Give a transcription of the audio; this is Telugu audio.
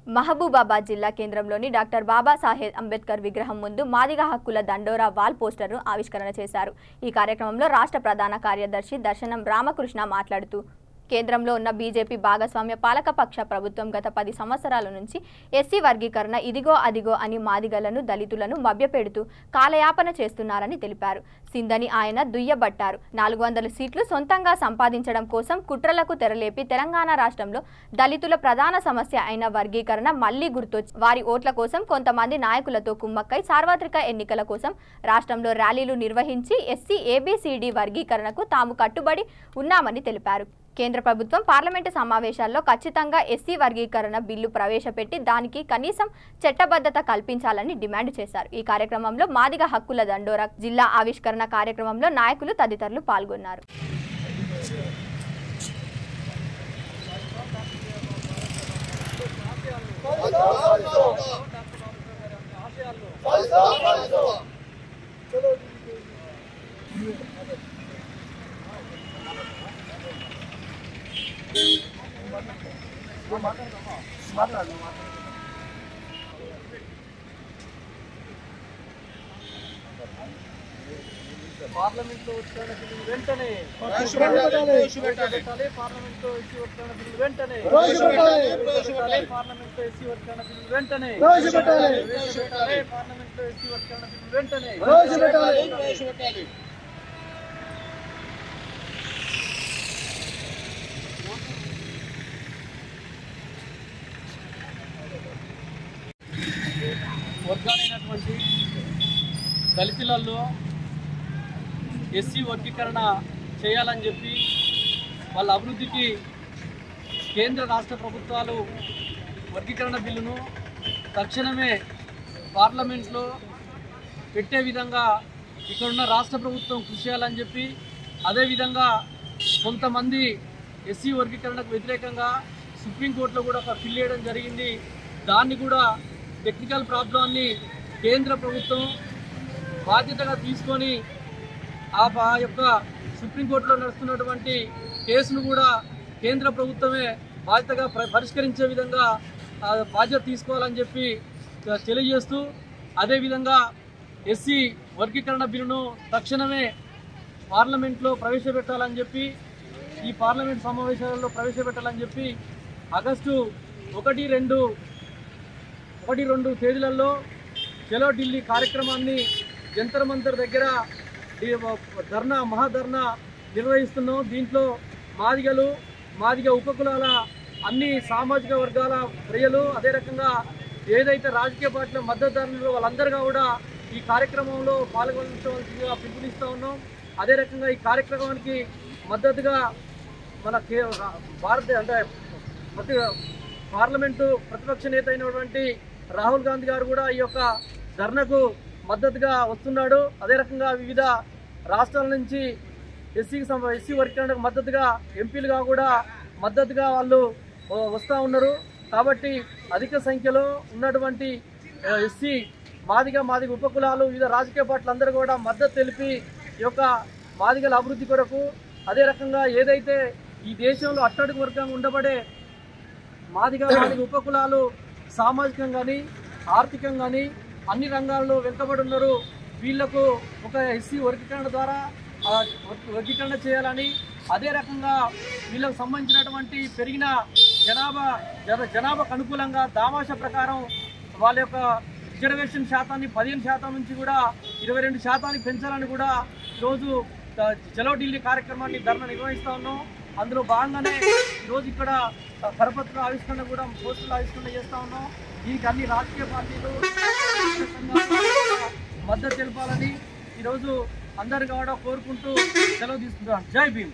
మహబూబాబాద్ జిల్లా కేంద్రంలోని డాక్టర్ బాబాసాహెబ్ అంబేద్కర్ విగ్రహం ముందు మాదిగ హక్కుల దండోరా వాల్ పోస్టర్ను ఆవిష్కరణ చేశారు। ఈ కార్యక్రమంలో రాష్ట్ర ప్రధాన కార్యదర్శి దర్శనం రామకృష్ణ మాట్లాడుతూ కేంద్రంలో ఉన్న బీజేపీ భాగస్వామ్య పాలకపక్ష ప్రభుత్వం గత 10 సంవత్సరాల నుంచి ఎస్సీ వర్గీకరణ ఇదిగో అదిగో అని మాదిగలను దళితులను మభ్యపెడుతూ కాలయాపన చేస్తున్నారని తెలిపారు। సిందని ఆయన దుయ్యబట్టారు। 400 సీట్లు సొంతంగా సంపాదించడం కోసం కుట్రలకు తెరలేపి తెలంగాణ రాష్ట్రంలో దళితుల ప్రధాన సమస్య అయిన వర్గీకరణ మళ్లీ గుర్తొచ్చి వారి ఓట్ల కోసం కొంతమంది నాయకులతో కుమ్మక్కై సార్వత్రిక ఎన్నికల కోసం రాష్ట్రంలో ర్యాలీలు నిర్వహించి ఎస్సీ ఏబీసీడీ వర్గీకరణకు తాము కట్టుబడి ఉన్నామని తెలిపారు। కేంద్ర ప్రభుత్వం పార్లమెంటు సమావేశాల్లో ఖచ్చితంగా ఎస్సీ వర్గీకరణ బిల్లు ప్రవేశపెట్టి దానికి కనీసం చట్టబద్ధత కల్పించాలని డిమాండ్ చేశారు। ఈ కార్యక్రమంలో మాదిగ హక్కుల దండోరా జిల్లా ఆవిష్కరణ కార్యక్రమంలో నాయకులు తదితరులు పాల్గొన్నారు। పార్లమెంట్ లో వచ్చిన వెంటనే పార్లమెంట్ లో ఎస్సీ వచ్చిన వెంటనే పార్లమెంట్ లో ఎస్సీ వచ్చిన వెంటనే పార్లమెంట్ లో ఎస్సీ వచ్చిన వెంటనే వర్గాలైనటువంటి దళితులలో ఎస్సీ వర్గీకరణ చేయాలని చెప్పి వాళ్ళ అభివృద్ధికి కేంద్ర రాష్ట్ర ప్రభుత్వాలు వర్గీకరణ బిల్లును తక్షణమే పార్లమెంట్లో పెట్టే విధంగా ఇక్కడున్న రాష్ట్ర ప్రభుత్వం కృషి చేయాలని చెప్పి అదేవిధంగా కొంతమంది ఎస్సీ వర్గీకరణకు వ్యతిరేకంగా సుప్రీంకోర్టులో కూడా ఒక పిల్ వేయడం జరిగింది। దాన్ని కూడా టెక్నికల్ ప్రాబ్లమ్ని కేంద్ర ప్రభుత్వం బాధ్యతగా తీసుకొని ఆ యొక్క సుప్రీంకోర్టులో నడుస్తున్నటువంటి కేసును కూడా కేంద్ర ప్రభుత్వమే బాధ్యతగా పరిష్కరించే విధంగా బాధ్యత తీసుకోవాలని చెప్పి తెలియజేస్తూ అదేవిధంగా ఎస్సీ వర్గీకరణ బిల్లును తక్షణమే పార్లమెంట్లో ప్రవేశపెట్టాలని చెప్పి ఈ పార్లమెంట్ సమావేశాలలో ప్రవేశపెట్టాలని చెప్పి ఆగస్టు 1-2 తేదీలలో చలో ఢిల్లీ కార్యక్రమాన్ని జంతర్ మంతర్ దగ్గర మహాధర్నా నిర్వహిస్తున్నాం। దీంట్లో మాదిగ ఉపకులాల అన్ని సామాజిక వర్గాల ప్రజలు అదే రకంగా ఏదైతే రాజకీయ పార్టీల మద్దతుదారులు వాళ్ళందరూ కూడా ఈ కార్యక్రమంలో పాల్గొనవలసిందిగా పిలుపునిస్తూ ఉన్నాం। అదే రకంగా ఈ కార్యక్రమానికి మద్దతుగా మన పార్లమెంటు ప్రతిపక్ష నేత అయినటువంటి రాహుల్ గాంధీ గారు కూడా ఈ యొక్క ధర్నాకు మద్దతుగా వస్తున్నాడు। అదే రకంగా వివిధ రాష్ట్రాల నుంచి ఎస్సీ వర్గీకరణకు మద్దతుగా ఎంపీలుగా కూడా మద్దతుగా వాళ్ళు వస్తూ ఉన్నారు। కాబట్టి అధిక సంఖ్యలో ఉన్నటువంటి ఎస్సీ మాదిగ ఉపకులాలు వివిధ రాజకీయ పార్టీలు అందరూ కూడా మద్దతు తెలిపి ఈ యొక్క మాదిగల అభివృద్ధి కొరకు అదే రకంగా ఏదైతే ఈ దేశంలో అట్టడుగు వర్గంగా ఉండబడే మాదిగ ఉపకులాలు సామాజికంగా కానీ ఆర్థికంగా కానీ అన్ని రంగాల్లో వెనుకబడి ఉన్నారు। వీళ్లకు ఒక ఎస్సీ వర్గీకరణ ద్వారా వర్గీకరణ చేయాలని అదే రకంగా వీళ్ళకు సంబంధించినటువంటి పెరిగిన జనాభాకు అనుకూలంగా దామాషా ప్రకారం వాళ్ళ యొక్క రిజర్వేషన్ శాతాన్ని 15% నుంచి కూడా 22% పెంచాలని కూడా ఈరోజు చలో ఢిల్లీ కార్యక్రమాన్ని ధర్నా నిర్వహిస్తూ ఉన్నాం। అందులో భాగంగానే ఈరోజు ఇక్కడ కరపత్ర ఆవిష్కరణ కూడా పోస్టుల ఆవిష్కరణ చేస్తూ ఉన్నాం। దీనికి అన్ని రాజకీయ పార్టీలు మద్దతు తెలపాలని ఈరోజు అందరు కూడా కోరుకుంటూ సెలవు తీసుకుంటాం। జై భీమ్।